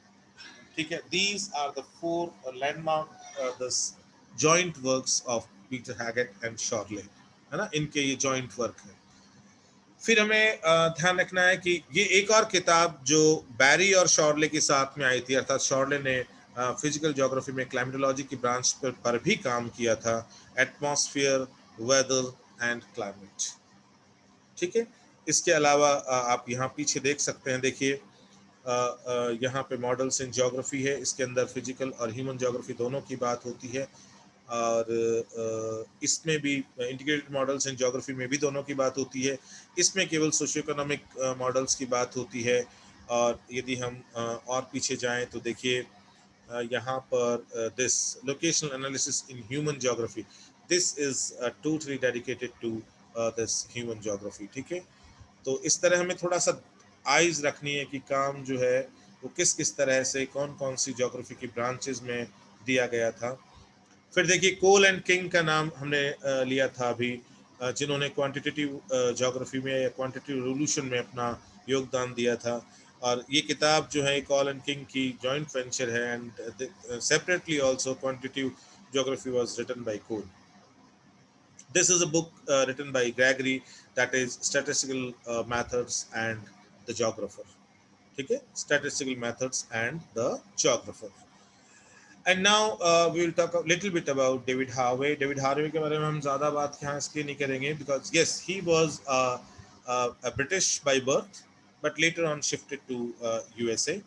ठीक है, these are the 4 landmark this joint works of Peter Haggett and Shorley, है ना, इनके ये joint work है। फिर हमें ध्यान रखना है कि ये एक और किताब जो बैरी और शॉर्ले के साथ में आई थी, अर्थात शॉर्ले ने फिजिकल ज्योग्राफी में क्लाइमेटोलॉजी की ब्रांच पर भी काम किया था, एटमॉस्फेयर, वेदर एंड क्लाइमेट, ठीक है। इसके अलावा आप यहाँ पीछे देख सकते हैं, देखिए यहाँ पे मॉडल्स इन ज्योग्राफी है, इसके अंदर फिजिकल और ह्यूमन ज्योग्राफी दोनों की बात होती है, और इसमें भी इंटीग्रेटेड मॉडल्स इन ज्योग्राफी में भी दोनों की बात होती है। इसमें केवल सोशियो इकोनॉमिक मॉडल्स की बात होती है। और यदि हम और पीछे जाएं तो देखिए यहाँ पर this locational analysis in human geography, this is totally dedicated to this human geography, ठीक है। तो इस तरह हमें थोड़ा सा आइज रखनी है कि काम जो है वो किस किस तरह से कौन कौन सी ज्योग्राफी की ब्रांचेज में दिया गया था। फिर देखिए कोल एंड किंग का नाम हमने लिया था अभी, जिन्होंने क्वांटिटेटिव ज्योग्राफी में या क्वांटिटेटिव रिवोल्यूशन में अपना योगदान दिया था। और ये किताब जो है कॉल एंड किंग की जॉइंट वेंचर है, and separately also quantitative geography was written by Cole. This is a book written by Gregory, that is Statistical Methods and the Geographer, ठीक है, Statistical Methods and the Geographer. And now we will talk a little bit about David Harvey. David Harvey के बारे में हम ज़्यादा बात यहाँ इसलिए नहीं करेंगे because yes, he was a British by birth, but later on shifted to USA.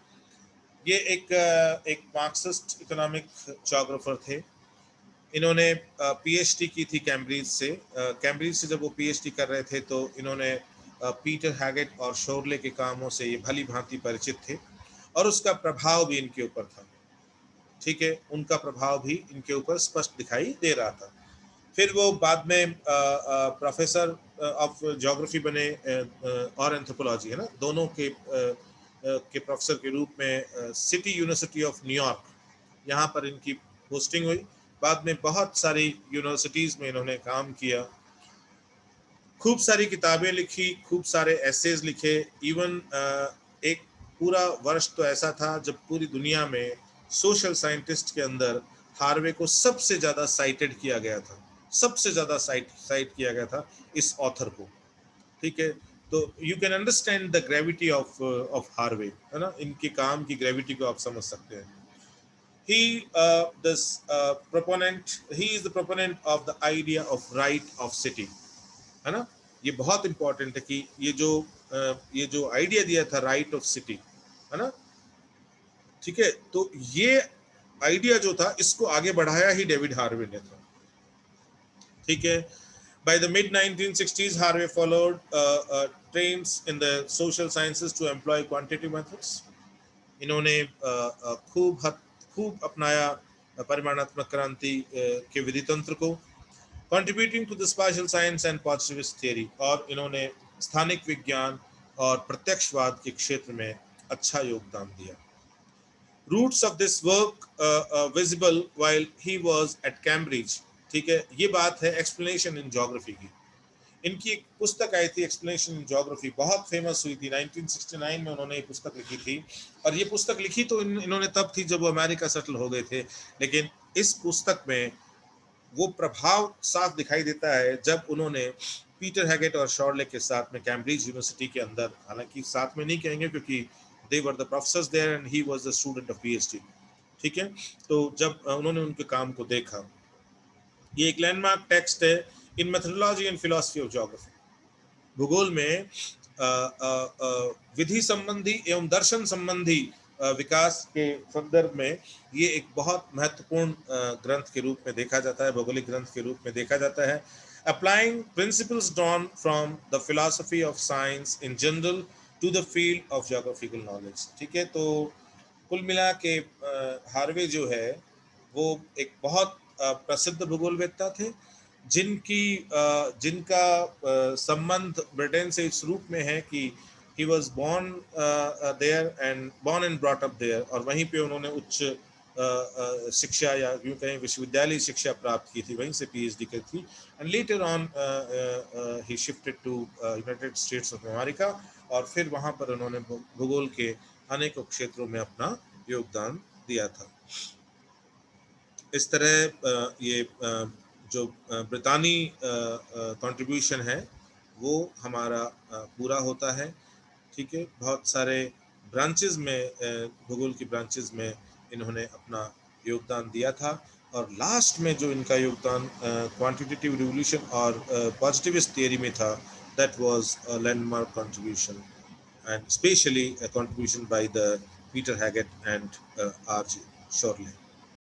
ये एक मार्क्सिस्ट इकोनॉमिक जोग्राफर थे। इन्होंने पीएचडी की थी कैम्ब्रिज से। कैम्ब्रिज से जब वो पीएचडी कर रहे थे तो इन्होंने पीटर हैगेट और शोरले के कामों से ये भली भांति परिचित थे, और उसका प्रभाव भी इनके ऊपर था, ठीक है, उनका प्रभाव भी इनके ऊपर स्पष्ट दिखाई दे रहा था। फिर वो बाद में प्रोफेसर ऑफ ज्योग्राफी बने और एंथ्रोपोलॉजी, है ना, दोनों के प्रोफेसर के रूप में सिटी यूनिवर्सिटी ऑफ न्यूयॉर्क, यहाँ पर इनकी पोस्टिंग हुई। बाद में बहुत सारी यूनिवर्सिटीज में इन्होंने काम किया, खूब सारी किताबें लिखी, खूब सारे एसेज लिखे। इवन एक पूरा वर्ष तो ऐसा था जब पूरी दुनिया में सोशल साइंटिस्ट के अंदर हार्वे को सबसे ज्यादा साइटेड किया गया था, सबसे ज़्यादा साइट किया गया था इस ऑथर को, ठीक है। तो you can understand the gravity of Harvey, है ना, इनके काम की ग्रेविटी को आप समझ सकते हैं। He is the proponent of the idea of right of city, है ना। ये बहुत इंपॉर्टेंट है कि ये जो आइडिया दिया था राइट ऑफ सिटी, है ना, ठीक है। तो ये आइडिया जो था इसको आगे बढ़ाया ही डेविड हार्वे ने था, ठीक है। By the mid 1960s, Harvey followed trends in the social sciences to employ quantitative methods. इन्होंने खूब अपनाया परिमाणात्मक क्रांति के विधि तंत्र को, contributing to the spatial science and positivist theory, और इन्होंने स्थानिक विज्ञान और प्रत्यक्षवाद के क्षेत्र में अच्छा योगदान दिया। Roots of this work visible while he was at Cambridge, ठीक है। ये बात है एक्सप्लेनेशन इन ज्योग्राफी की। इनकी एक पुस्तक आई थी एक्सप्लेनेशन इन ज्योग्राफी, बहुत फेमस हुई थी, 1969 में उन्होंने ये पुस्तक लिखी थी। और ये पुस्तक लिखी तो इन्होंने तब थी जब वो अमेरिका सेटल हो गए थे, लेकिन इस पुस्तक में वो प्रभाव साफ दिखाई देता है जब उन्होंने पीटर हैगेट और शॉर्ले के साथ में कैम्ब्रिज यूनिवर्सिटी के अंदर, हालांकि साथ में नहीं कहेंगे क्योंकि they were the professors there and he was the student of PhD, ठीक है। तो जब उन्होंने उनके काम को देखा, ये एक लैंडमार्क टेक्स्ट है in methodology and philosophy of geography, भूगोल में विधि संबंधी एवं दर्शन संबंधी विकास के संदर्भ में ये एक बहुत महत्वपूर्ण ग्रंथ के रूप में देखा जाता है, भौगोलिक ग्रंथ के रूप में देखा जाता है। Applying principles drawn from the philosophy of science in general to the field of geographical knowledge, ठीक है। तो कुल मिला के हार्वे जो है वो एक बहुत प्रसिद्ध भूगोलवेत्ता थे, जिनका संबंध ब्रिटेन से इस रूप में है कि he was born there and born and brought up there, और वहीं पे उन्होंने उच्च शिक्षा या यूँ कहें विश्वविद्यालय शिक्षा प्राप्त की थी, वहीं से PhD की थी। And later on he shifted to United States of America, और फिर वहाँ पर उन्होंने भूगोल के अनेकों क्षेत्रों में अपना योगदान दिया था। इस तरह ये जो ब्रितानी कंट्रीब्यूशन है वो हमारा पूरा होता है, ठीक है। बहुत सारे ब्रांचेस में, भूगोल की ब्रांचेस में इन्होंने अपना योगदान दिया था, और लास्ट में जो इनका योगदान क्वांटिटेटिव रिवोल्यूशन और पॉजिटिविस्ट थियरी में था, that was a landmark contribution and especially a contribution by the Peter Haggett and R.G. Shorley.